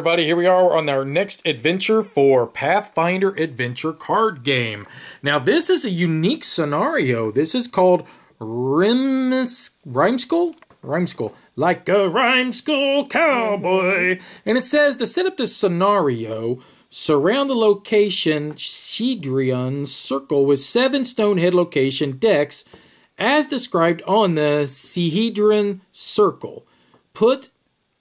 everybody, here we are on our next adventure for Pathfinder Adventure card game. Now this is a unique scenario. This is called Rimeskull? Rimeskull. Like a Rimeskull cowboy. And it says to set up this scenario, surround the location Shedrion's circle with 7 Stonehead location decks as described on the Shedrion circle.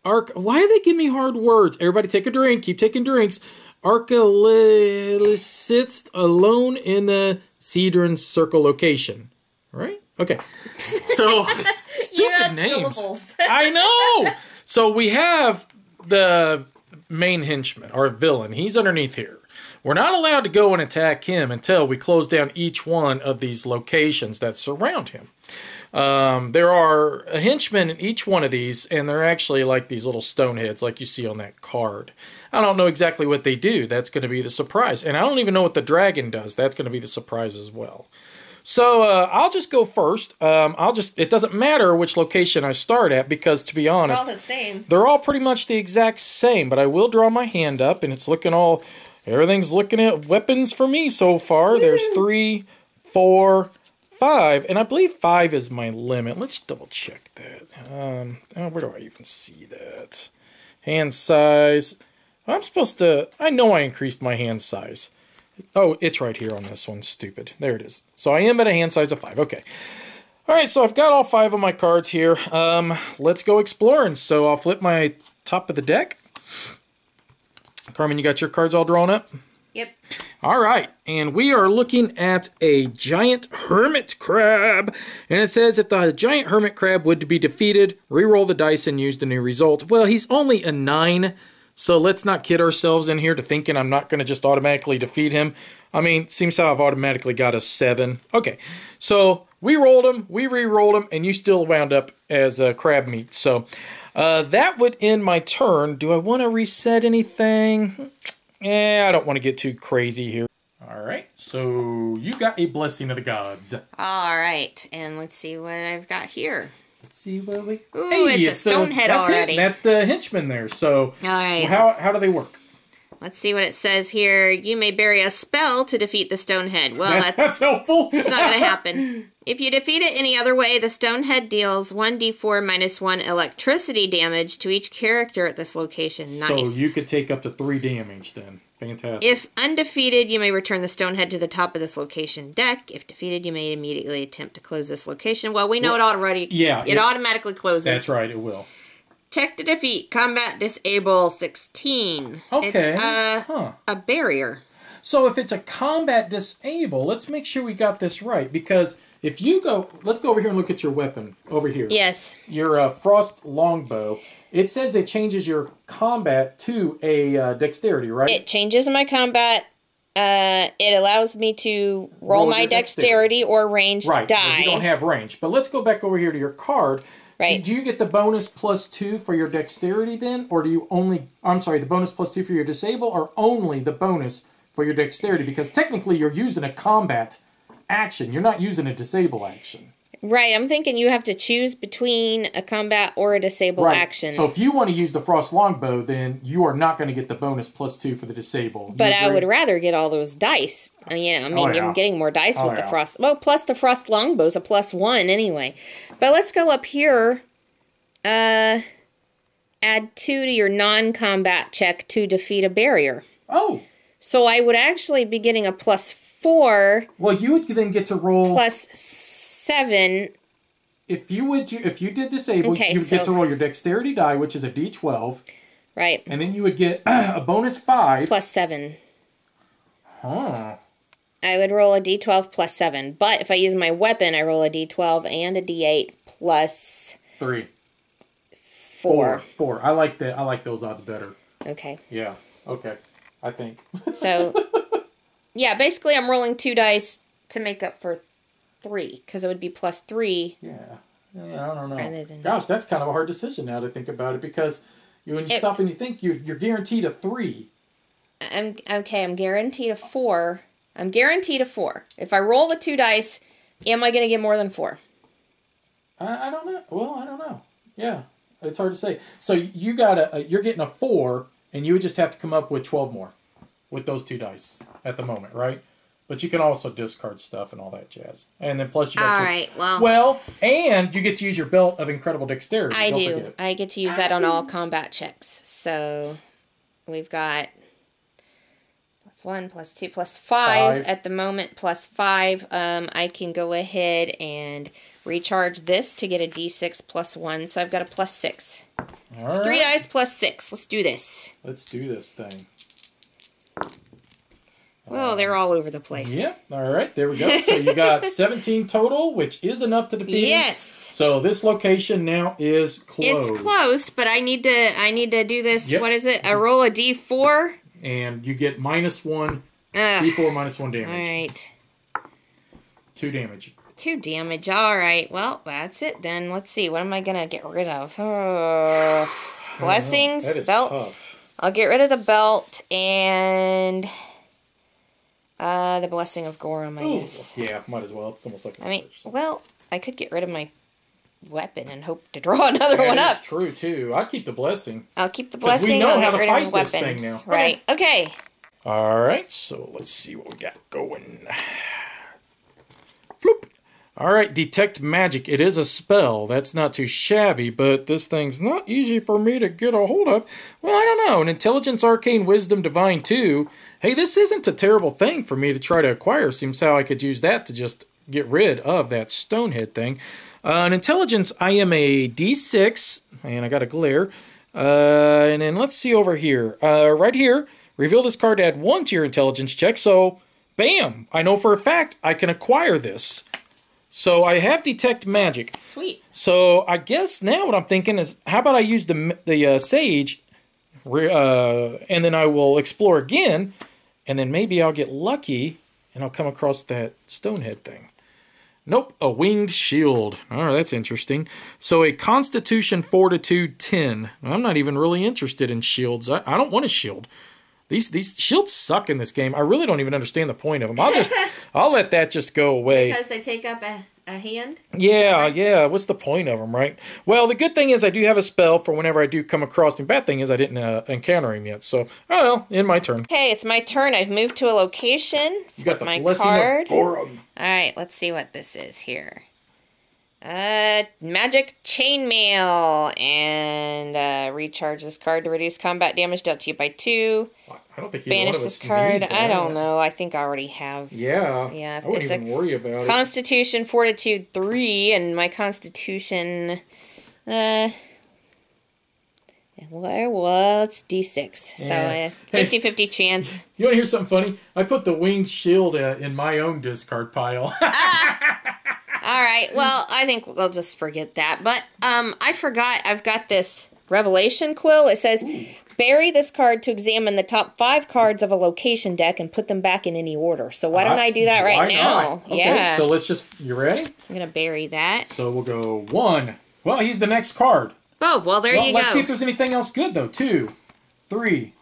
Why do they give me hard words? Everybody take a drink. Keep taking drinks. Archelaus sits alone in the Shedrion circle location. Right? Okay. So, stupid names. Syllables. I know! So we have the main henchman, our villain. He's underneath here. We're not allowed to go and attack him until we close down each one of these locations that surround him. There are a henchman in each one of these, and they're actually like these little stoneheads like you see on that card. I don't know exactly what they do. That's going to be the surprise. And I don't even know what the dragon does. That's going to be the surprise as well. So I'll just go first. It doesn't matter which location I start at because, to be honest, they're all the same. They're all pretty much the exact same. But I will draw my hand up, and it's looking all... Everything's looking at weapons for me so far. Woo! There's 3, 4, 5, and I believe 5 is my limit. Let's double check that. Where do I even see that? Hand size. I know I increased my hand size. Oh, it's right here on this one. Stupid. There it is. So I am at a hand size of 5. Okay. All right, so I've got all 5 of my cards here. Let's go exploring. So I'll flip my top of the deck. Carmen, you got your cards all drawn up? Yep. All right, and we are looking at a giant hermit crab. And it says if the giant hermit crab would be defeated, re-roll the dice and use the new result. Well, he's only a 9, so let's not kid ourselves in here to thinking I'm not going to just automatically defeat him. I mean, seems how I've automatically got a 7. Okay, so we rolled him, we re-rolled him, and you still wound up as crab meat. So that would end my turn. Do I want to reset anything? I don't want to get too crazy here. All right, so you got a blessing of the gods. All right, and let's see what I've got here. Let's see what we... Ooh, hey, it's a stonehead already. That's the henchman there. So all right. How do they work? Let's see what it says here. You may bury a spell to defeat the stonehead. Well, that's helpful. It's not going to happen. If you defeat it any other way, the stonehead deals 1d4 minus 1 electricity damage to each character at this location. Nice. So you could take up to 3 damage then. Fantastic. If undefeated, you may return the stonehead to the top of this location deck. If defeated, you may immediately attempt to close this location. Well, we know it already. Yeah. It automatically closes. That's right, it will. Check to defeat. Combat disable 16. Okay. It's a barrier. So if it's a combat disable, let's make sure we got this right. Because if you go... Let's go over here and look at your weapon. Over here. Yes. Your frost longbow. It says it changes your combat to a dexterity, right? It changes my combat. It allows me to roll my dexterity or ranged die. Right, you don't have range. But let's go back over here to your card. Right. Do you get the bonus +2 for your dexterity then? Or do you only... I'm sorry, the bonus +2 for your disable or only the bonus for your dexterity? Because technically you're using a combat action. You're not using a disable action. Right, I'm thinking you have to choose between a combat or a disable action. So if you want to use the frost longbow, then you are not going to get the bonus +2 for the disable. But I would rather get all those dice. I'm getting more dice with the frost. Well, plus the frost longbow's a +1 anyway. But let's go up here. Add 2 to your non-combat check to defeat a barrier. Oh. So I would actually be getting a +4. Well, you would then get to roll... +7. If you did disable, you would get to roll your dexterity die, which is a d12. Right. And then you would get a bonus 5. +7. Huh. I would roll a d12 +7. But if I use my weapon, I roll a d12 and a d8 plus 3. 4. 4. I like that. I like those odds better. Okay. Yeah. Okay. I think. So, yeah, basically I'm rolling 2 dice to make up for 3, because it would be +3. Yeah, I don't know. Gosh, that's kind of a hard decision now to think about it, because when you stop and you think, you're guaranteed a 3. I'm guaranteed a 4. I'm guaranteed a 4. If I roll the 2 dice, am I going to get more than 4? I don't know. Well, I don't know. Yeah, it's hard to say. So you got you're getting a 4, and you would just have to come up with 12 more with those 2 dice at the moment, right? But you can also discard stuff and all that jazz. And then plus you got all right, well. Well, and you get to use your belt of incredible dexterity. I do. I get to use that on all combat checks. So we've got +1, +2, +5 at the moment, +5. I can go ahead and recharge this to get a D6 +1. So I've got a +6. All right. 3 dice +6. Let's do this. Let's do this thing. Well, they're all over the place. Yep. All right. There we go. So you got 17 total, which is enough to defeat him. Yes. So this location now is closed. It's closed, but I need to do this. Yep. What is it? I roll a D4. And you get -1. D4 -1 damage. All right. 2 damage. 2 damage. All right. Well, that's it then. Let's see. What am I gonna get rid of? Blessings. That is belt. tough. I'll get rid of the belt and the blessing of Gorum, I guess. Yeah, might as well. It's almost like a search. Well, I could get rid of my weapon and hope to draw another one up. That's true too. I'd keep the blessing. I'll keep the blessing. We know I'll how get to rid fight of the this weapon. thing now. Right. Okay. All right. So let's see what we got going. Floop. All right. Detect magic. It is a spell. That's not too shabby, but this thing's not easy for me to get a hold of. Well, I don't know. An intelligence, arcane, wisdom, divine 2. Hey, this isn't a terrible thing for me to try to acquire. Seems how I could use that to just get rid of that stonehead thing. An intelligence, I am a D6, and I got a glare. And then let's see over here. Right here, reveal this card to add 1 to your intelligence check. So, bam! I know for a fact I can acquire this. So I have detect magic. Sweet. So I guess now what I'm thinking is, how about I use the sage, and then I will explore again, and then maybe I'll get lucky, and I'll come across that stonehead thing. Nope, a winged shield. Oh, that's interesting. So a Constitution Fortitude 10. I'm not even really interested in shields. I don't want a shield. These shields suck in this game. I really don't even understand the point of them. I'll let that just go away. Because they take up a hand? Yeah, yeah. What's the point of them, right? Well, the good thing is I do have a spell for whenever I do come across him. Bad thing is I didn't encounter him yet. So, oh well, in my turn. Okay, it's my turn. I've moved to a location. You got the my blessing card. of Gorum. All right, let's see what this is here. Magic Chainmail, and recharge this card to reduce combat damage dealt to you by 2. I don't think banish this card. I don't know. I think I already have. Yeah. Yeah. I wouldn't even worry about it. Constitution Fortitude 3, and my Constitution. Well, it's D6, yeah. So 50-50 chance. You want to hear something funny? I put the winged shield in my own discard pile. All right. Well, I think we'll just forget that. But I forgot. I've got this Revelation quill. It says, bury this card to examine the top 5 cards of a location deck and put them back in any order. So why don't I do that right now? Okay, yeah. So let's just, you ready? I'm going to bury that. So we'll go 1. Well, he's the next card. Oh, well, there you go. Let's see if there's anything else good, though. 2, 3,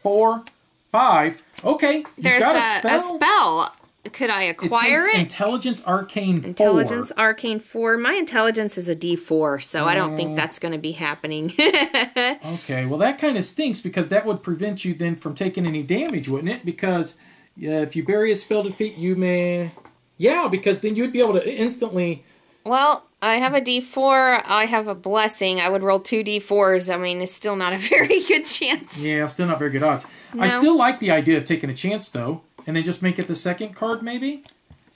4, 5. Okay, there's got a spell. Could I acquire it? Intelligence Arcane 4. Intelligence Arcane 4. My intelligence is a D4, so I don't think that's going to be happening. Okay, well that kind of stinks because that would prevent you then from taking any damage, wouldn't it? Because if you bury a spell defeat, you may... Yeah, because then you'd be able to instantly... Well, I have a D4. I have a blessing. I would roll 2 D4s. I mean, it's still not a very good chance. Yeah, still not very good odds. No. I still like the idea of taking a chance, though. And then just make it the second card, maybe?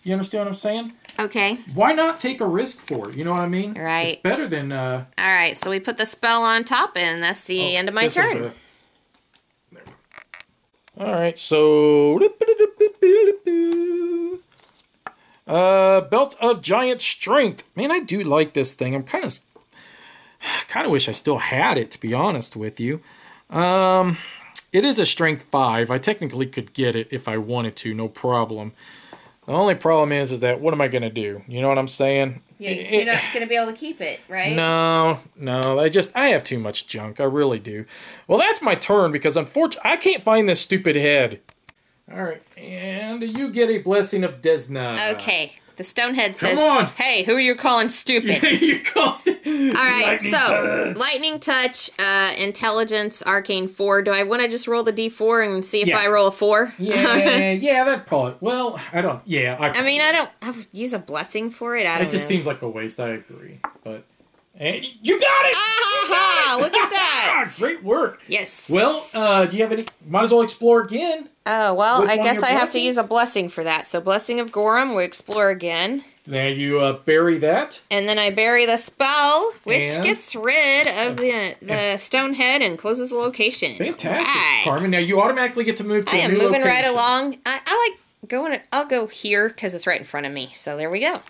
You understand what I'm saying? Okay. Why not take a risk for it? You know what I mean? Right. It's better than... All right, so we put the spell on top, and that's the end of my turn. All right, so... Belt of Giant Strength. Man, I do like this thing. I'm kind of wish I still had it, to be honest with you. It is a strength 5. I technically could get it if I wanted to, no problem. The only problem is that what am I going to do? You know what I'm saying? Yeah, you're not going to be able to keep it, right? No. I have too much junk. I really do. Well, that's my turn because unfortunately, I can't find this stupid head. All right, and you get a blessing of Desna. Okay, The Stonehead says, Come on. hey, who are you calling stupid? You're constant. All right, Lightning Touch, Intelligence, Arcane 4. Do I want to just roll the D4 and see if I roll a 4? Yeah, that probably. Well, I don't. Yeah, I would use a blessing for it. I don't know. It just seems like a waste. I agree, but you got it. Look at that! Great work. Yes. Well, do you have any? Might as well explore again. Oh well, I guess I have to use a blessing for that. So Blessing of Gorum, we explore again. Now you bury that. And then I bury the spell, which gets rid of the Stonehead and closes the location. Fantastic, Carmen. Now you automatically get to move to a new location. I am moving right along. I like going. I'll go here because it's right in front of me. So there we go.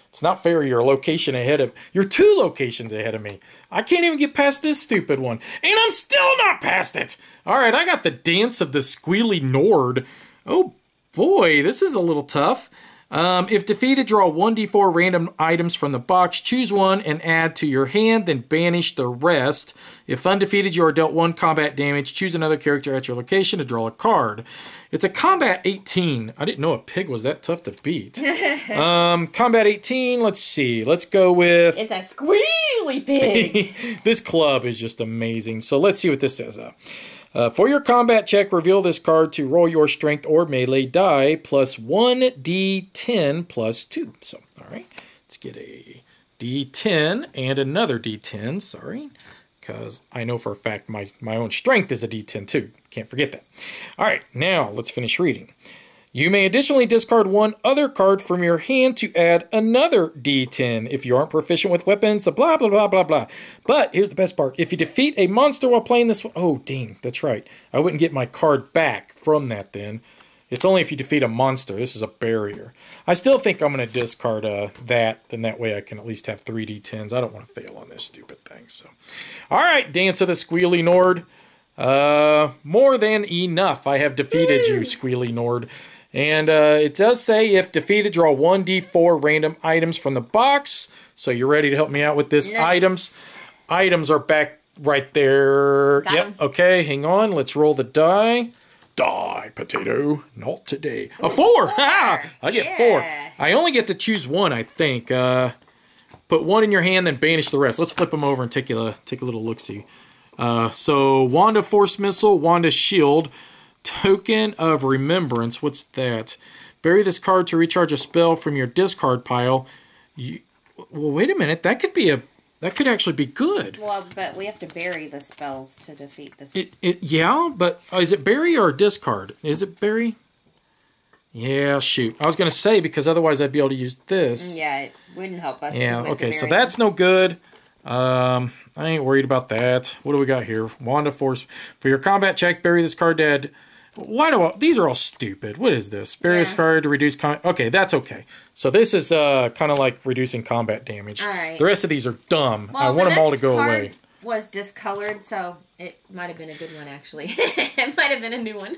It's not fair. You're a location ahead of. You're 2 locations ahead of me. I can't even get past this stupid one, and I'm still not past it. All right, I got the Dance of the Squealy Nord. Oh boy, this is a little tough. If defeated, draw 1d4 random items from the box, choose one and add to your hand, then banish the rest. If undefeated, you are dealt 1 combat damage. Choose another character at your location to draw a card. It's a combat 18. I didn't know a pig was that tough to beat. Combat 18, let's see. Let's go with... It's a squealy pig. This club is just amazing. So let's see what this says. For your combat check, reveal this card to roll your strength or melee die plus 1d10 plus 2. So, all right, let's get a d10 and another d10. Sorry, because I know for a fact my own strength is a d10 too. Can't forget that. All right, now let's finish reading. You may additionally discard 1 other card from your hand to add another d10 if you aren't proficient with weapons, the blah, blah, blah, blah, blah. But here's the best part. If you defeat a monster while playing this... Oh, dang, that's right. I wouldn't get my card back from that then. It's only if you defeat a monster. This is a barrier. I still think I'm going to discard that, then that way I can at least have 3 d10s. I don't want to fail on this stupid thing. So, all right, Dance of the Squealy Nord. More than enough. I have defeated you, Squealy Nord. And it does say, if defeated, draw 1d4 random items from the box. So you're ready to help me out with this. Nice. Items are back right there. Yep. Okay, hang on. Let's roll the die. Die, potato. Not today. A 4. Ha! I get 4. I only get to choose 1, I think. Put 1 in your hand, then banish the rest. Let's flip them over and take a little look-see. So, Wand of Force Missile, Wand of Shield, Token of Remembrance. What's that? Bury this card to recharge a spell from your discard pile. Well, wait a minute. That could actually be good. Well, but we have to bury the spells to defeat this. Yeah, but is it bury or discard? Is it bury? Yeah, shoot. I was going to say, because otherwise I'd be able to use this. Yeah, it wouldn't help us. Yeah, okay, so that's no good. I ain't worried about that. What do we got here? Wand of Force. For your combat check, bury this card to add... These are all stupid. What is this? Bury this card to reduce... Okay, that's okay. So this is kind of like reducing combat damage. All right. The rest of these are dumb. Well, I want them all to go away. Was discolored, so it might have been a good one, actually. It might have been a new one.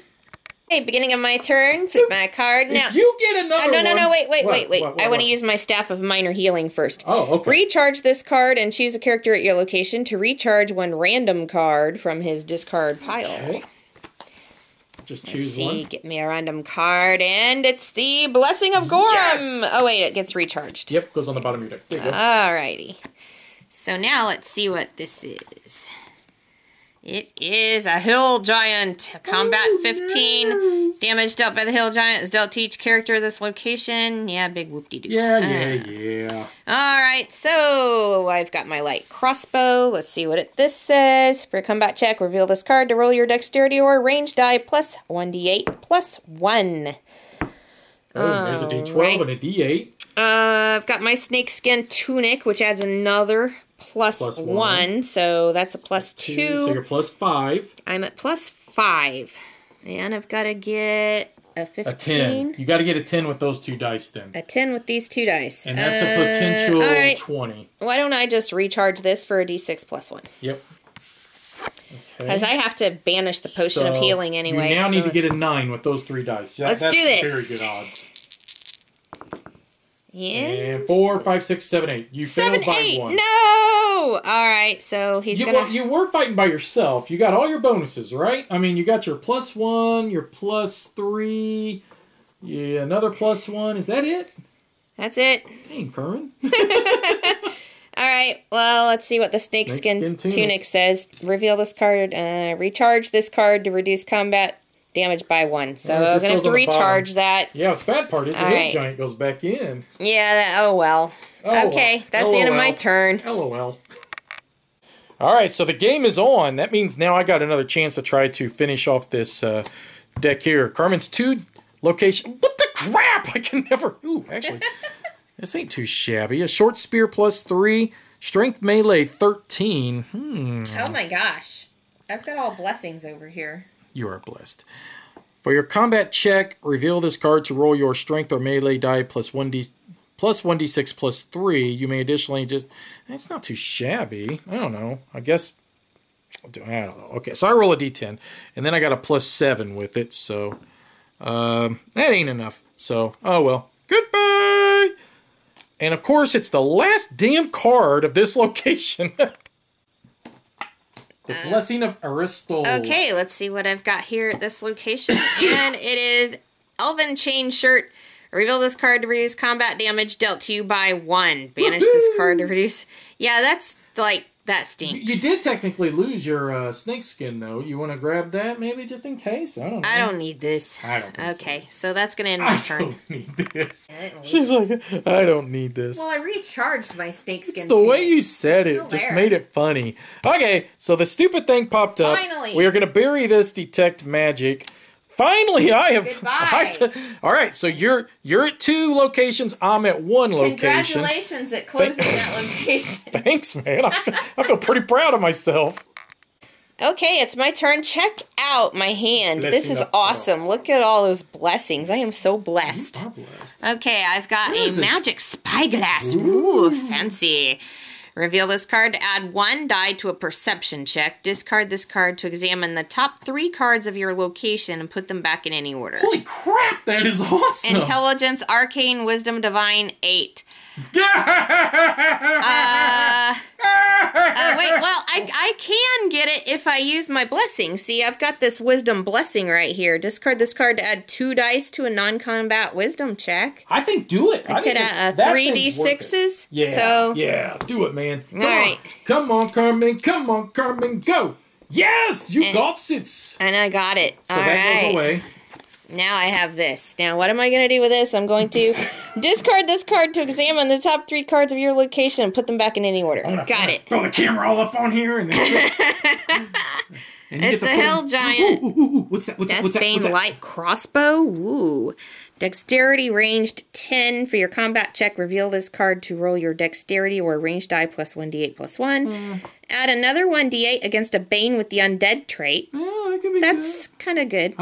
Okay, beginning of my turn. Flip my card. Now, if you get another one... No, wait. I want to use my Staff of Minor Healing first. Oh, okay. Recharge this card and choose a character at your location to recharge 1 random card from his discard pile. Okay. Just choose one. Get me a random card, and it's the Blessing of Gorum. Yes! Oh, wait, it gets recharged. Yep, goes on the bottom of your deck. There you go. Alrighty. So now let's see what this is. It is a Hill Giant. Combat 15. Yes. Damage dealt by the Hill Giant is dealt to each character of this location. Yeah, big whoop-de-doo. Yeah. Alright, so I've got my light crossbow. Let's see what this says. For a combat check, reveal this card to roll your dexterity or range die plus 1d8 plus 1. Oh, there's a d12 and a d8. I've got my snakeskin tunic, which adds another plus 1, so that's a plus 2. So you're plus 5. I'm at plus 5. And I've got to get a 15. A 10. You got to get a 10 with those 2 dice then. A 10 with these 2 dice. And that's a potential 20. Why don't I just recharge this for a d6 plus 1? Yep. Because I have to banish the potion of healing anyway. You now need to get a 9 with those 3 dice. Let's do this. Very good odds. Yeah. And 4, 5, 6, 7, 8. You failed by 1. No! Alright, so he's gonna... You were fighting by yourself. You got all your bonuses, right? I mean, you got your plus 1, your plus 3, Yeah, another +1. Is that it? That's it. Dang, Kerman. All right, well, let's see what the snakeskin tunic says. Reveal this card, recharge this card to reduce combat damage by 1. So I'm going to have to recharge that. Yeah, the bad part is the hill giant goes back in. Yeah, oh well. Okay, that's the end of my turn. LOL. All right, so the game is on. That means now I got another chance to try to finish off this deck here. Carmen's 2 location. What the crap? I can never... Ooh, actually... This ain't too shabby. A short spear +3, strength melee 13. Oh my gosh. I've got all blessings over here. You are blessed. For your combat check, reveal this card to roll your strength or melee die plus 1d6 +3. You may additionally just... It's not too shabby. I don't know. I guess... I don't know. Okay, so I roll a d10. And then I got a +7 with it. So, that ain't enough. So, oh well. Goodbye! And of course, it's the last damn card of this location. The Blessing of Aristal. Okay, let's see what I've got here at this location. And it is Elven Chain Shirt. Reveal this card to reduce combat damage dealt to you by 1. Banish this card to reduce... Yeah, that's like... That stinks. You did technically lose your snake skin, though. You want to grab that, maybe, just in case? I don't know. I don't need this. I don't think Okay, so that's going to end my turn. I don't need this. She's like, I don't need this. Well, I recharged my snake skin. It's the way you said it just made it funny. Okay, so the stupid thing popped up. Finally. We are going to bury this detect magic. Finally, I have... Goodbye. All right, so you're at 2 locations. I'm at 1 location. Congratulations at closing that location. Thanks, man. I feel pretty proud of myself. Okay, it's my turn. Check out my hand. This is awesome. Look at all those blessings. I am so blessed. You are blessed. Okay, I've got a magic spyglass. Ooh, fancy. Reveal this card to add 1 die to a perception check. Discard this card to examine the top 3 cards of your location and put them back in any order. Holy crap, that is awesome! Intelligence, Arcane, Wisdom, Divine, 8. Wait, well, I can get it if I use my blessing. See, I've got this wisdom blessing right here. Discard this card to add 2 dice to a non-combat wisdom check. I think do it. I could add 3d6s. Yeah, do it, man. Come on, Carmen. Come on, Carmen, go. Yes, you got it. And I got it. So that goes away. Now I have this. Now, what am I going to do with this? I'm going to discard this card to examine the top 3 cards of your location and put them back in any order. Got it. Throw the camera all up on here. And then it's a hell giant. Ooh, what's that? Deathbane light crossbow. Ooh. Dexterity ranged 10 for your combat check. Reveal this card to roll your dexterity or ranged die plus 1d8 plus 1. Add another 1d8 against a Bane with the undead trait. Oh, that could be That's kind of good.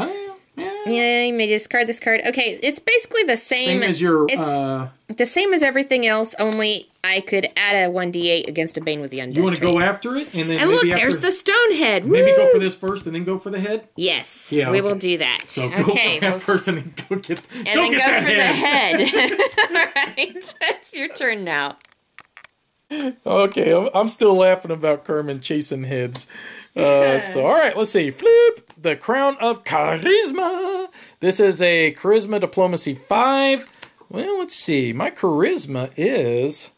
Yeah, you may discard this card. Okay, it's basically the same as your... the same as everything else, only I could add a 1d8 against a Bane with the undead You want to trait. go after it? And then look, there's the stone head. Maybe go for this first and then go for the head? Yes, yeah, we will do that. So go for that first and then go get the head. All right, that's your turn now. Okay, I'm still laughing about Kerman chasing heads. So, all right, let's see. Flip! The Crown of Charisma. This is a Charisma Diplomacy 5. Well, let's see. My Charisma is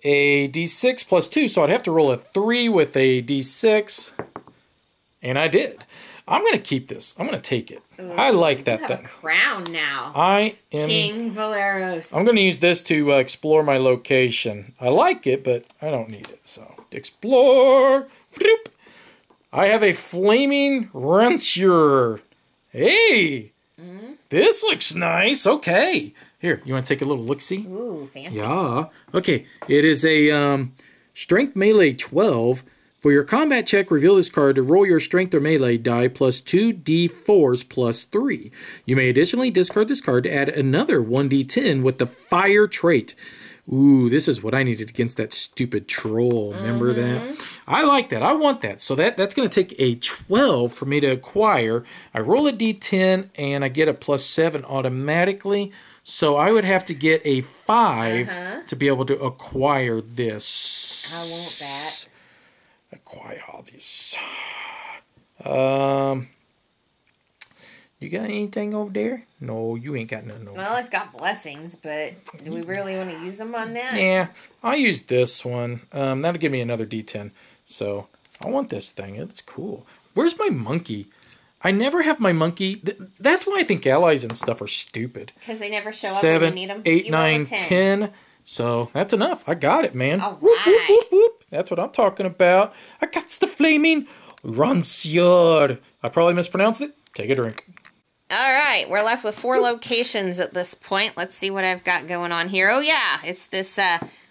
a D6 plus 2, so I'd have to roll a 3 with a D6. And I did. I'm going to keep this. I'm going to take it. Ooh, I like that thing. A crown now. I am... King Valeros. I'm going to use this to explore my location. I like it, but I don't need it. So, explore. Floop. I have a flaming Rancier. Hey, this looks nice. Okay. Here, you want to take a little look-see? Ooh, fancy. Yeah. Okay, it is a strength melee 12. For your combat check, reveal this card to roll your strength or melee die plus 2d4s plus 3. You may additionally discard this card to add another 1d10 with the fire trait. Ooh, this is what I needed against that stupid troll. Remember that? I like that. I want that. So that's going to take a 12 for me to acquire. I roll a d10 and I get a plus 7 automatically. So I would have to get a 5 to be able to acquire this. I want that. Acquire all these. You got anything over there? No, you ain't got nothing over there. Well, I've got blessings, but do we really want to use them on that? Yeah, I'll use this one. That'll give me another D10. So, I want this thing. It's cool. Where's my monkey? I never have my monkey. That's why I think allies and stuff are stupid. Because they never show up when you need them. 7, 8, 9, 10. So, that's enough. I got it, man. All Whoop, whoop, right. whoop, whoop. That's what I'm talking about. I got the flaming Rancière. I probably mispronounced it. Take a drink. All right, we're left with 4 locations at this point. Let's see what I've got going on here. Oh, yeah, it's this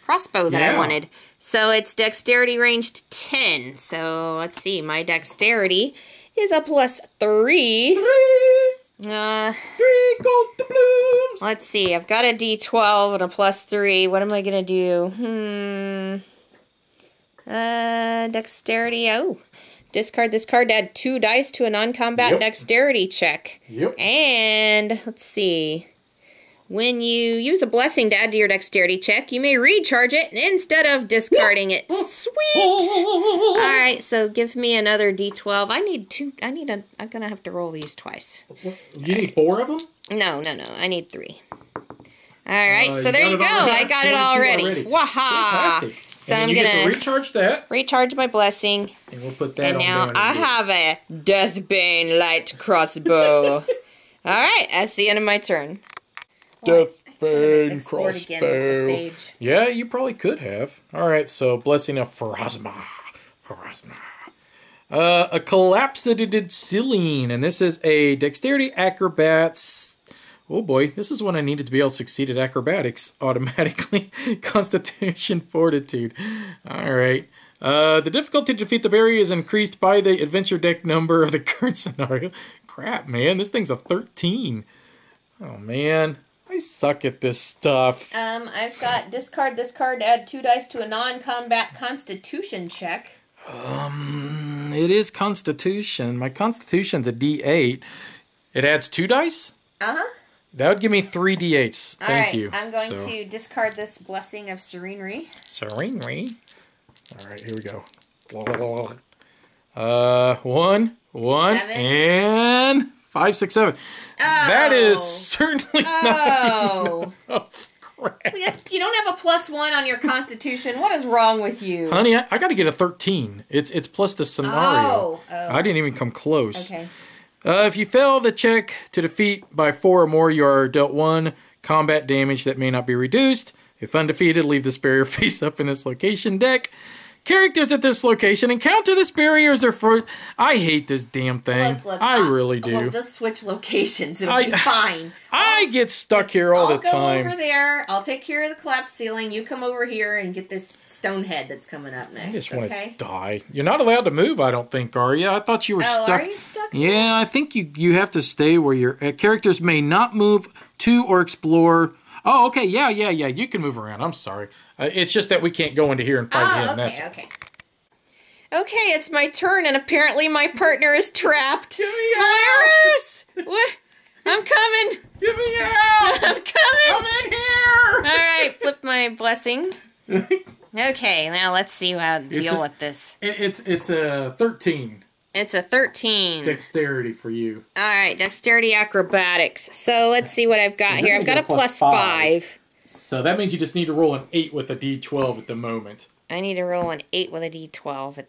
crossbow that I wanted. So it's dexterity ranged 10. So let's see, my dexterity is a +3. 3 gold doubloons. Let's see, I've got a D12 and a +3. What am I going to do? Dexterity, discard this card to add 2 dice to a non-combat dexterity check. Yep. And, let's see. When you use a blessing to add to your dexterity check, you may recharge it instead of discarding it. Sweet! Alright, so give me another D12. I'm going to have to roll these twice. You need 4 of them? No. I need 3. Alright, so there you go. I got it already. Waha! Fantastic. So and I'm you going get to recharge that. recharge my blessing. And we'll put that And on now down I again. have a Deathbane light crossbow. Alright, that's the end of my turn. Deathbane crossbow. Yeah, you probably could have. Alright, so blessing of Pharasma. A collapsidated Celine, and this is a dexterity acrobats. Oh boy, this is when I needed to be able to succeed at acrobatics automatically. Constitution fortitude. Alright. The difficulty to defeat the barrier is increased by the adventure deck number of the current scenario. Crap, man. This thing's a 13. Oh, man. I suck at this stuff. I've got discard this card to add 2 dice to a non-combat constitution check. It is Constitution. My Constitution's a D8. It adds 2 dice? Uh-huh. That would give me 3 D8s. Thank you. I'm going to discard this blessing of serenery. Serenery. All right, here we go. 1, 7. and 5, 6, 7. Oh. That is certainly not enough. Crap. You don't have a +1 on your constitution. What is wrong with you? Honey, I got to get a 13. It's plus the scenario. Oh. I didn't even come close. Okay. If you fail the check to defeat by 4 or more, you are dealt 1 combat damage that may not be reduced. If undefeated, leave this barrier face up in this location deck. Characters at this location encounter this barrier as their first. I hate this damn thing. Look, I really do. We'll just switch locations. It'll be fine. I get stuck here all the time. I'll go over there. I'll take care of the collapsed ceiling. You come over here and get this stone head that's coming up next. I just want to die. You're not allowed to move, I don't think, are you? I thought you were stuck. Are you stuck? Yeah, I think you have to stay where your characters may not move to or explore. Oh, okay. Yeah. You can move around. I'm sorry. It's just that we can't go into here and fight him. Okay, it's my turn, and apparently my partner is trapped. Give me Hilarious! What? I'm coming. Give me out! I'm coming. I'm in here! All right, flip my blessing. Okay, now let's see how to deal with this. It's a 13. It's a 13. Dexterity for you. All right, dexterity acrobatics. So let's see what I've got here. I've got a +5. So that means you just need to roll an 8 with a D12 at the moment. I need to roll an 8 with a D12.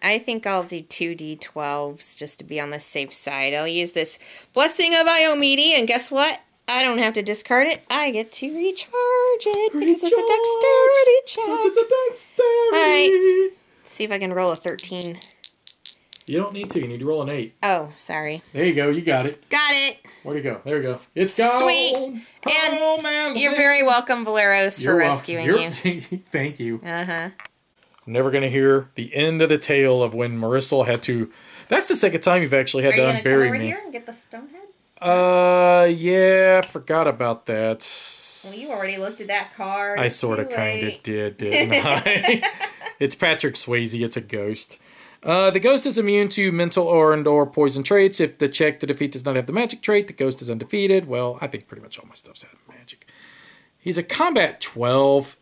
I think I'll do 2 D12s just to be on the safe side. I'll use this Blessing of Iomede, and guess what? I don't have to discard it. I get to recharge it because it's a dexterity check. Because it's a dexterity. All right. Let's see if I can roll a 13. You don't need to. You need to roll an 8. Oh, sorry. There you go. You got it. Got it. Where'd it go? There we go. It's gone. Sweet. Oh, man. You're very welcome, Valeros, for rescuing you. Thank you. Uh-huh. I'm never going to hear the end of the tale of when Marisol had to... That's the second time you've actually had to unbury me. Are you going to come over here and get the stone head? Yeah, I forgot about that. Well, you already looked at that card. I sort of kind of did, didn't I? It's Patrick Swayze. It's a ghost. The ghost is immune to mental or poison traits. If the check to defeat does not have the magic trait, the ghost is undefeated. Well, I think pretty much all my stuff's had magic. He's a combat 12.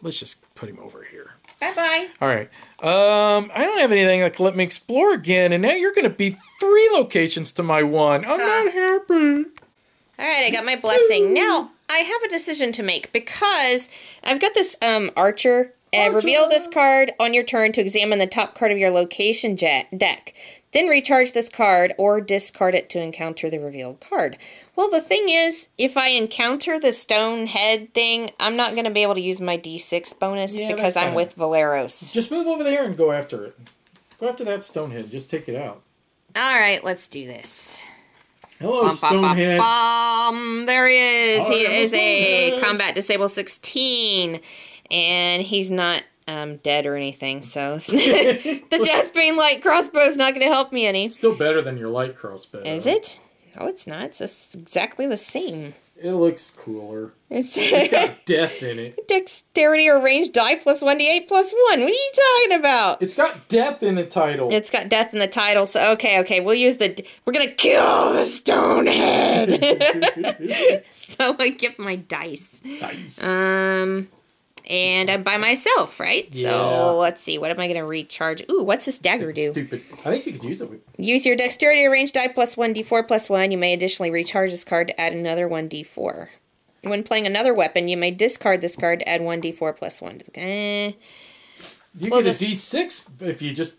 Let's just put him over here. Bye-bye. All right. I don't have anything that can let me explore again, and now you're going to be 3 locations to my 1. I'm not happy. All right, I got my blessing. Now, I have a decision to make because I've got this Archer. Reveal this card on your turn to examine the top card of your location deck. Then recharge this card or discard it to encounter the revealed card. Well, the thing is, if I encounter the stone head thing, I'm not going to be able to use my D6 bonus because I'm with Valeros. Just move over there and go after it. Go after that stone head. Just take it out. All right, let's do this. Hello, Stonehead. There he is. He is a combat disable 16. And he's not dead or anything, so the Deathbane light crossbow is not going to help me any. Still better than your light crossbow. Is it? No, it's not. It's just exactly the same. It looks cooler. It's got death in it. Dexterity or range die plus 1d8 plus 1. What are you talking about? It's got death in the title. It's got death in the title, so okay. We'll use we're going to kill the Stonehead. So I get my dice. And I'm by myself, right? Yeah. So, let's see. What am I going to recharge? Ooh, what's this dagger do? Stupid. I think you could use it with... Use your dexterity or range die plus 1d4 plus 1. You may additionally recharge this card to add another 1d4. When playing another weapon, you may discard this card to add 1d4 plus 1. You get a d6 if you just...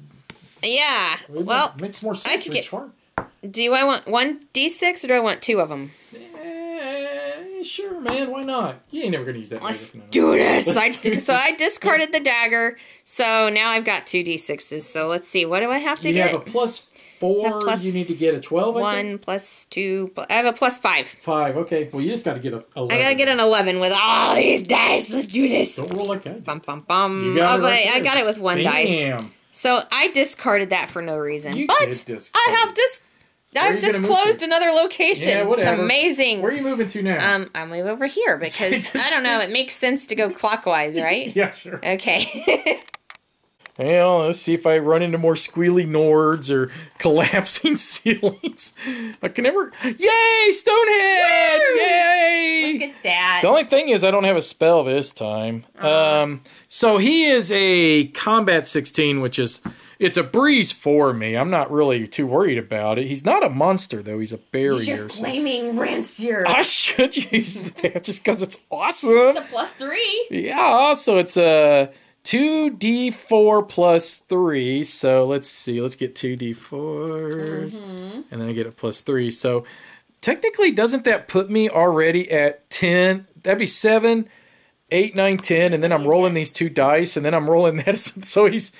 Yeah. Well, it makes more sense to recharge. Do I want 1 d6 or do I want 2 of them? Sure, man. Why not? You ain't never going to use that. Let's do this. So I discarded the dagger. So now I've got 2 d6s. So let's see. What do I have to get? You have a plus 4. You need to get a 12, I think? 1 plus 2. I have a plus 5. 5. Okay. Well, you just got to get a 11. I got to get an 11 with all these dice. Let's do this. Don't roll like that. Bum, bum, bum. You got it right there. I got it with 1 dice. So I discarded that for no reason. You but did discard I've just closed another location. Yeah, whatever. It's amazing. Where are you moving to now? I'm moving over here because, I don't know, it makes sense to go clockwise, right? Yeah, sure. Okay. Well, let's see if I run into more squealy Nords or collapsing ceilings. I can never... Yay, Stonehead! Woo! Yay! Look at that. The only thing is I don't have a spell this time. So he is a combat 16, which is... It's a breeze for me. I'm not really too worried about it. He's not a monster, though. He's a barrier. He's your flaming rancier. I should use that just because it's awesome. It's a plus 3. Yeah, so it's a 2d4 plus 3. So let's see. Let's get 2d4s. And then I get a plus 3. So technically, doesn't that put me already at 10? That'd be 7, 8, 9, 10. And then I'm rolling these 2 dice. And then I'm rolling that. So he's...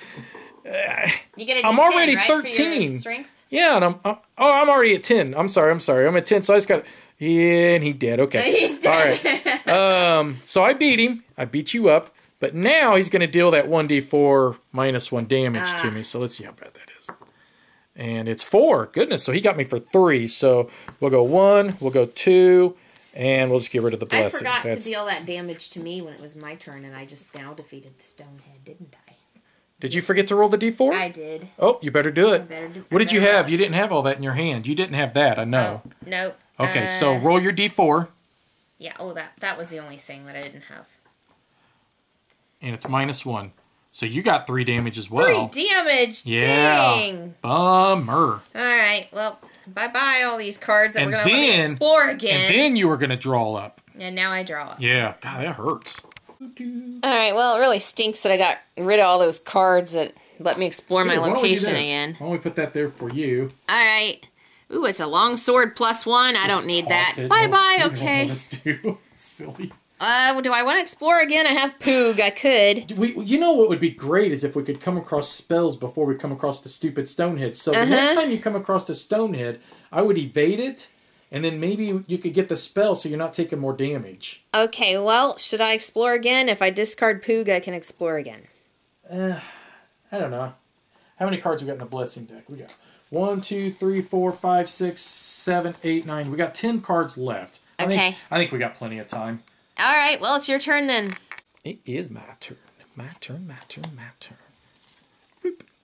You get a D10, I'm already right, 13. for your strength? Yeah, and I'm already at 10. I'm sorry. I'm at 10. So I just got... Yeah, and he dead. Okay. He's dead. All right. So I beat him. I beat you up. But now he's going to deal that 1d4 minus 1 damage to me. So let's see how bad that is. And it's 4. Goodness. So he got me for 3. So we'll go 1. We'll go 2. And we'll just get rid of the blessing. I forgot to deal that damage to me when it was my turn. And I just now defeated the Stonehead, didn't I? Did you forget to roll the d4? I did. Oh, you better do it. What did you have? You didn't have all that in your hand. You didn't have that, I know. Oh, nope. Okay, so roll your d4. Yeah, that was the only thing that I didn't have. And it's minus 1. So you got 3 damage as well. 3 damage? Yeah. Dang. Bummer. Alright, well, bye-bye all these cards, and we're going to explore again. And then you were going to draw up. And now I draw up. Yeah, God, that hurts. Alright, well, it really stinks that I got rid of all those cards that let me explore my location again. Why don't we put that there for you? Alright. Ooh, it's a long sword plus 1. I don't need that. Bye-bye, okay. Let's do. Silly. Do I want to explore again? I have Poog. I could. You know what would be great is if we could come across spells before we come across the stupid Stonehead. So the next time you come across the Stonehead, I would evade it. And then maybe you could get the spell so you're not taking more damage. Okay, well, should I explore again? If I discard Poog, I can explore again. I don't know. How many cards we got in the Blessing deck? We got 1, 2, 3, 4, 5, 6, 7, 8, 9. We got 10 cards left. I think we got plenty of time. All right, well, it's your turn then. It is my turn. My turn.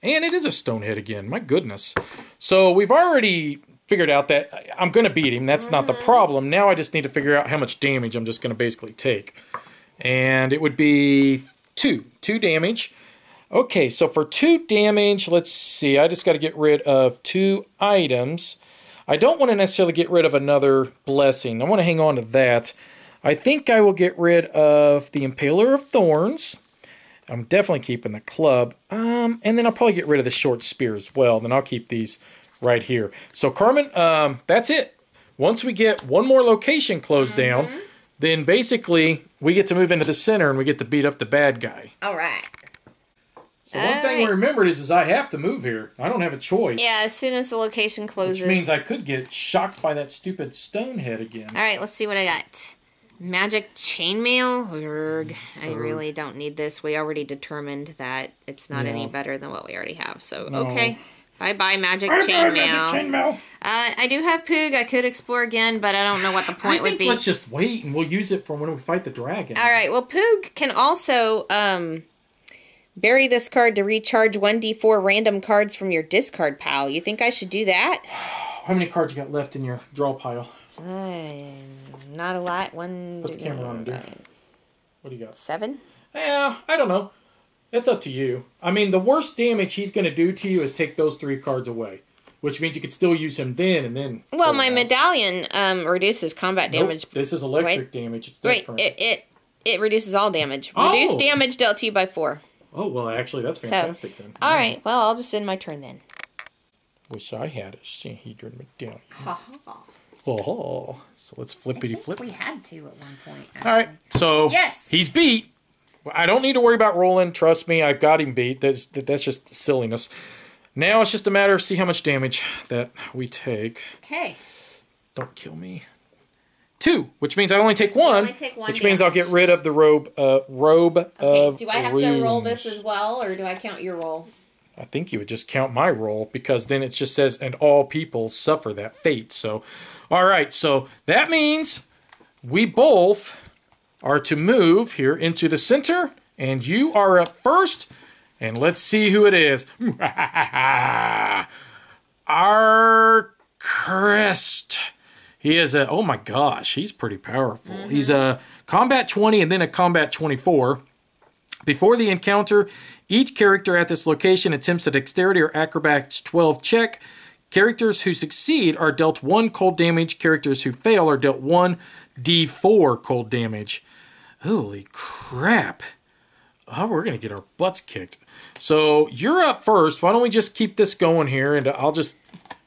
And it is a Stonehead again. My goodness. So we've already... figured out that I'm going to beat him. That's not the problem. Now I just need to figure out how much damage I'm just going to basically take. And it would be 2 damage. Okay, so for 2 damage, let's see. I just got to get rid of 2 items. I don't want to necessarily get rid of another blessing. I want to hang on to that. I think I will get rid of the Impaler of Thorns. I'm definitely keeping the club. And then I'll probably get rid of the short spear as well. Then I'll keep these right here. So, Carmen, that's it. Once we get one more location closed down, then basically we get to move into the center and we get to beat up the bad guy. All right. So one thing we remembered is I have to move here. I don't have a choice. Yeah, as soon as the location closes. Which means I could get shocked by that stupid stone head again. All right, let's see what I got. Magic chainmail. Urgh. I really don't need this. We already determined that it's not any better than what we already have. So, okay. Bye-bye, Magic Chainmail. I do have Poog. I could explore again, but I don't know what the point would be. Let's just wait, and we'll use it for when we fight the dragon. All right. Well, Poog can also bury this card to recharge 1d4 random cards from your discard pile. You think I should do that? How many cards you got left in your draw pile? Not a lot. Put the camera on, dude. What do you got? 7? Yeah, I don't know. It's up to you. I mean, the worst damage he's going to do to you is take those 3 cards away. Which means you could still use him then and then. Well, my medallion reduces combat damage. This is electric damage. It's different. It reduces all damage. Reduce damage dealt to you by 4. Oh, well, actually, that's fantastic then. All right. Well, I'll just end my turn then. Wish I had a Sanhedrin medallion. Ha ha. Oh, so let's flippity flip. We had to at one point. Actually. All right, so he's beat. I don't need to worry about rolling. Trust me, I've got him beat. That's just silliness. Now it's just a matter of see how much damage that we take. Okay. Don't kill me. 2, which means I only take 1. Only take 1 which damage. means I'll get rid of the robe of do I have to roll this as well, or do I count your roll? I think you would just count my roll, because then it just says, and all people suffer that fate. So, all right, so that means we both are to move here into the center, and you are up first, and let's see who it is. Our Crest. He is a, oh my gosh, he's pretty powerful. He's a combat 20 and then a combat 24. Before the encounter, each character at this location attempts a dexterity or acrobatics 12 check. Characters who succeed are dealt 1 cold damage. Characters who fail are dealt 1d4 cold damage. Holy crap. Oh, we're going to get our butts kicked. So you're up first. Why don't we just keep this going here, and I'll just...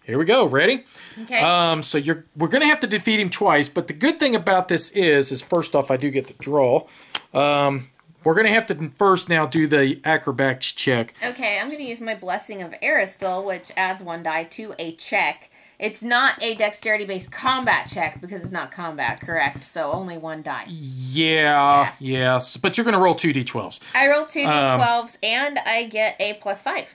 Here we go. Ready? Okay. So we're going to have to defeat him twice, but the good thing about this is first off, I do get to draw. We're going to have to first now do the acrobatics check. Okay, I'm going to use my Blessing of Aristil, which adds 1 die to a check. It's not a dexterity-based combat check because it's not combat, correct? So only 1 die. Yeah, yes. But you're going to roll 2d12s. I roll 2d12s, and I get a +5.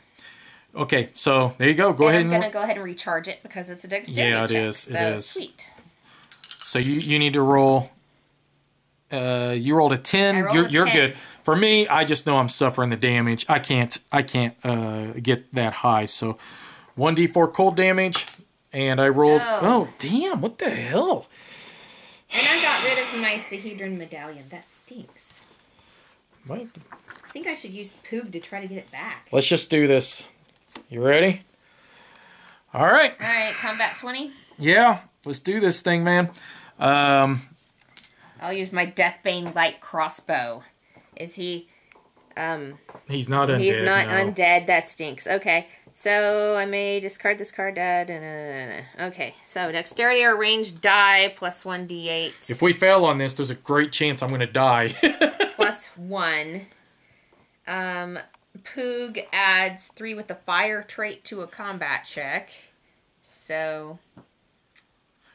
Okay, so there you go. Go ahead. I'm going to go ahead and recharge it because it's a dexterity check. Yeah, it is. So, it is. Sweet. So you need to roll... you rolled a 10. You're 10. Good. For me, I just know I'm suffering the damage. I can't get that high. So 1d4 cold damage, and I rolled. Oh damn! What the hell? And I got rid of my Sanhedrin medallion. That stinks. What? I think I should use Poog to try to get it back. Let's just do this. You ready? All right. All right. Combat 20. Yeah. Let's do this thing, man. I'll use my Deathbane light crossbow. Is he... He's not undead. He's not undead. That stinks. Okay. So I may discard this card. Okay. So dexterity or ranged die plus 1d8. If we fail on this, there's a great chance I'm going to die. Plus 1. Poog adds 3 with the fire trait to a combat check. So...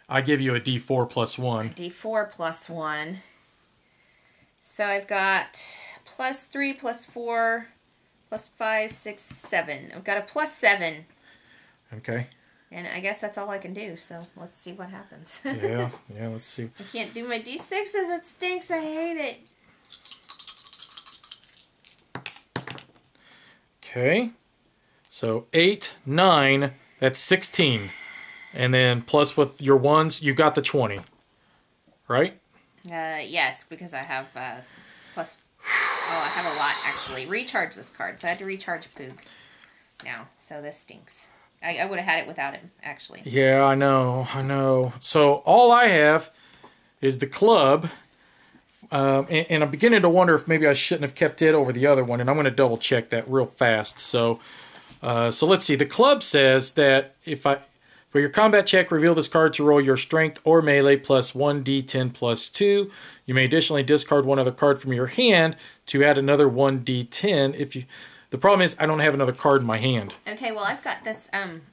I give you a d4 plus 1. d4 plus 1. So I've got plus 3, plus 4, plus 5, 6, 7. I've got a plus 7. Okay. And I guess that's all I can do, so let's see what happens. yeah, let's see. I can't do my d6s. It stinks. I hate it. Okay. So 8, 9, that's 16. And then plus with your 1s, you got the 20. Right? Yes, because I have plus... Oh, I have a lot, actually. Recharge this card. So I had to recharge Poog now. So this stinks. I would have had it without him, actually. Yeah, I know. So all I have is the club. And I'm beginning to wonder if maybe I shouldn't have kept it over the other one. And I'm going to double check that real fast. So let's see. The club says that for your combat check, reveal this card to roll your strength or melee plus 1d10 plus 2. You may additionally discard one other card from your hand to add another 1d10. The problem is I don't have another card in my hand. Okay, well, I've got this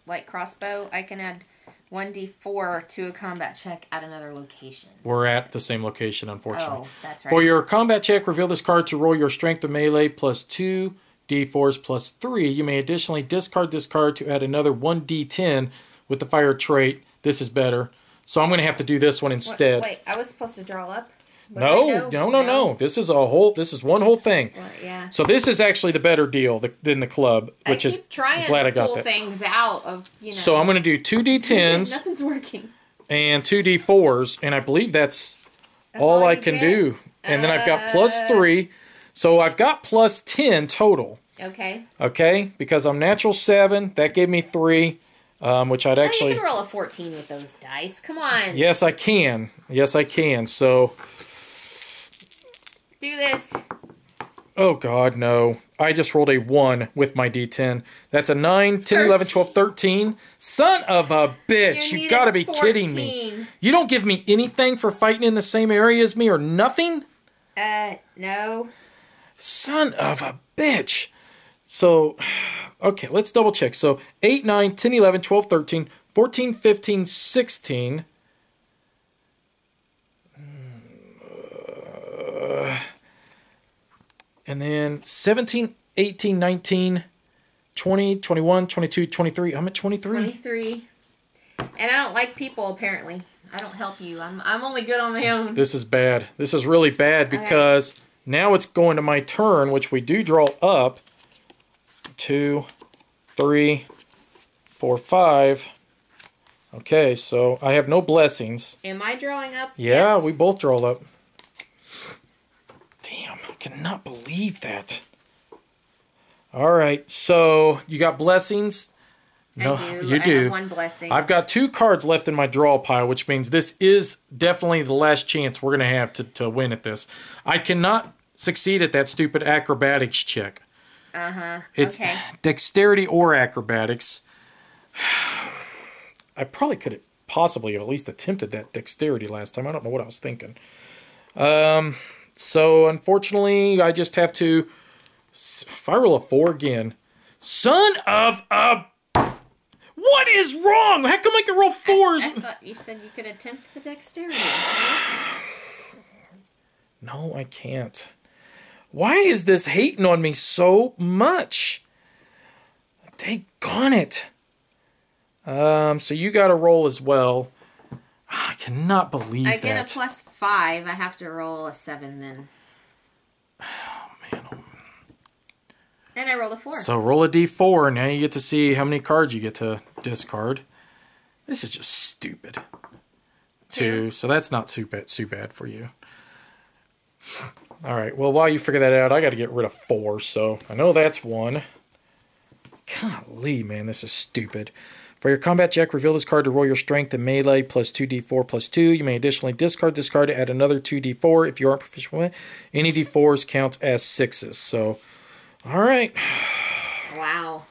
light crossbow. I can add 1d4 to a combat check at another location. We're at the same location, unfortunately. Oh, that's right. For your combat check, reveal this card to roll your strength or melee plus 2d4s plus 3. You may additionally discard this card to add another 1d10 with the fire trait. This is better. So I'm going to have to do this one instead. Wait, I was supposed to draw up? No. This is one whole thing. Well, yeah. So this is actually the better deal than the club, which is glad I got pull that. Things out of, So I'm going to do 2d10s. Nothing's working. And 2d4s, and I believe that's all I can do. And then I've got plus 3. So I've got plus 10 total. Okay. Okay, because I'm natural 7. That gave me 3. Which I'd actually... You can roll a 14 with those dice. Come on. Yes, I can. So... Do this. Oh, God, no. I just rolled a 1 with my D10. That's a 9, 10, 11, 12, 13. Son of a bitch. You got to be kidding me. You don't give me anything for fighting in the same area as me or nothing? No. Son of a bitch. So, okay, let's double check. So, 8, 9, 10, 11, 12, 13, 14, 15, 16... and then 17, 18, 19, 20, 21, 22, 23. I'm at 23. 23. And I don't like people, apparently. I don't help you. I'm only good on my own. This is bad. This is really bad because now it's going to my turn, which we do draw up. 2, 3, 4, 5. Okay, so I have no blessings. Am I drawing up? Yeah, we both draw up. Damn, I cannot believe that. All right, so you got blessings? No, I do. I have one blessing. I've got 2 cards left in my draw pile, which means this is definitely the last chance we're going to have to win at this. I cannot succeed at that stupid acrobatics check. It's dexterity or acrobatics. I probably could have possibly at least attempted that dexterity last time. I don't know what I was thinking. So, unfortunately, I just have to... If I roll a 4 again... Son of a... What is wrong? How come I can roll 4s? I thought you said you could attempt the dexterity. No, I can't. Why is this hating on me so much? Daggone it. So you got to roll as well. I cannot believe that. I get a plus 5. I have to roll a 7 then. Oh, man. And I rolled a 4. So roll a d4. Now you get to see how many cards you get to discard. This is just stupid. 2. So that's not too bad for you. All right. Well, while you figure that out, I got to get rid of 4. So I know that's 1. Golly, man, this is stupid. For your combat check, reveal this card to roll your strength and melee plus 2d4 plus 2. You may additionally discard this card to add another 2d4 if you aren't proficient with it. Any d4s count as 6s. So, all right. Wow.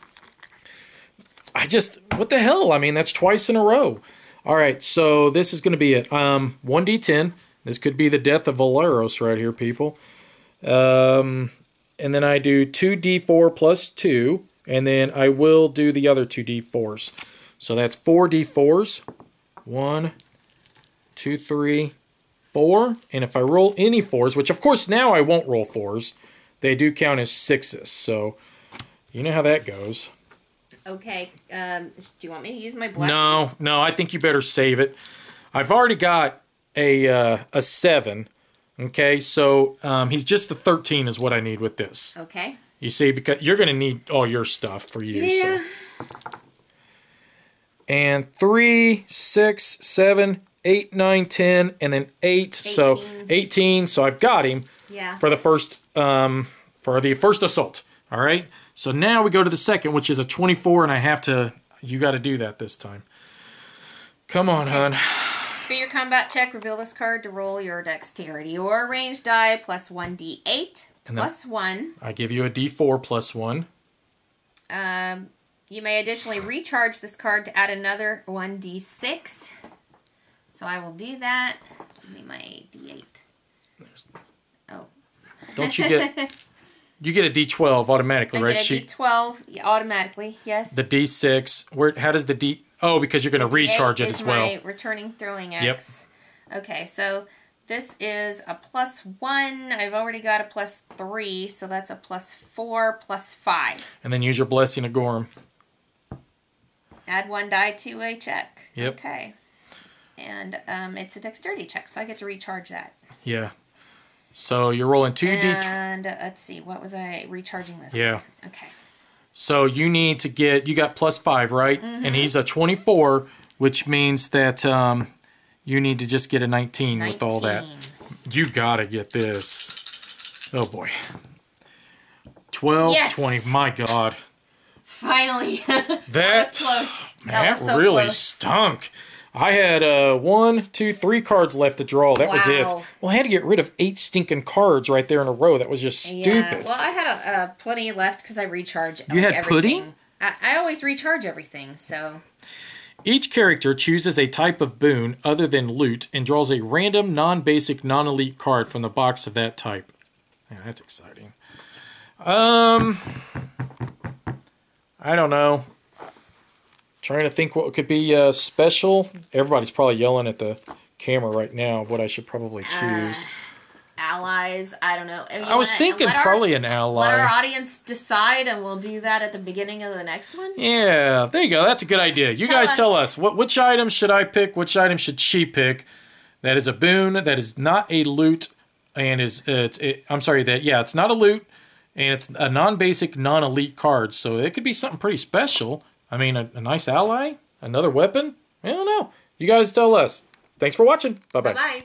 What the hell? I mean, that's twice in a row. All right, so this is going to be it. 1d10. This could be the death of Valeros right here, people. And then I do 2d4 plus 2, and then I will do the other 2d4s. So that's 4 d4s. 1, 2, 3, 4. And if I roll any 4s, which of course now I won't roll 4s, they do count as 6s. So you know how that goes. Okay. Do you want me to use my blessing? No, I think you better save it. I've already got a 7. Okay, so he's just the 13 is what I need with this. Okay. You see, because you're going to need all your stuff for you. Yeah. So. And 3, 6, 7, 8, 9, 10, and then 8. 18. So 18. So I've got him. Yeah. For the first assault. All right. So now we go to the second, which is a 24, and I have to. You got to do that this time. Come on, hon. For your combat check, reveal this card to roll your dexterity or range die plus 1d8 plus 1. I give you a d4 plus 1. You may additionally recharge this card to add another 1d6. So I will do that. Give me my d8. Oh. Don't you get... You get a d12 automatically, right? I get a d12 automatically, yes. The d6... How does the d... Oh, because you're going to recharge it as well. My returning throwing X. Yep. Okay, so this is a plus 1. I've already got a plus 3, so that's a plus 4, plus 5. And then use your Blessing of Gorm. Add 1 die to a check. Yep. Okay. And it's a dexterity check, so I get to recharge that. Yeah. So you're rolling 2d... And let's see, what was I recharging this? Yeah. With? Okay. So you need to get... You got plus 5, right? Mm-hmm. And he's a 24, which means that you need to just get a 19 with all that. You got to get this. Oh, boy. 12, yes! 20. My God. Finally. That was close. That was so really close. Stunk. I had 1, 2, 3 cards left to draw. That was it. Well, I had to get rid of 8 stinking cards right there in a row. That was just stupid. Well, I had plenty left because I recharge You had everything. Pudding? I always recharge everything, so... Each character chooses a type of boon other than loot and draws a random, non-basic, non-elite card from the box of that type. Yeah, that's exciting. I don't know. Trying to think what could be special. Everybody's probably yelling at the camera right now what I should probably choose. Allies, I don't know. I was thinking probably an ally. Let our audience decide, and we'll do that at the beginning of the next one. Yeah, there you go. That's a good idea. You guys tell us. Which item should I pick? Which item should she pick? That is a boon. That is not a loot. And it's not a loot. And it's a non-basic, non-elite card. So it could be something pretty special. I mean, a nice ally? Another weapon? I don't know. You guys tell us. Thanks for watching. Bye-bye. Bye-bye.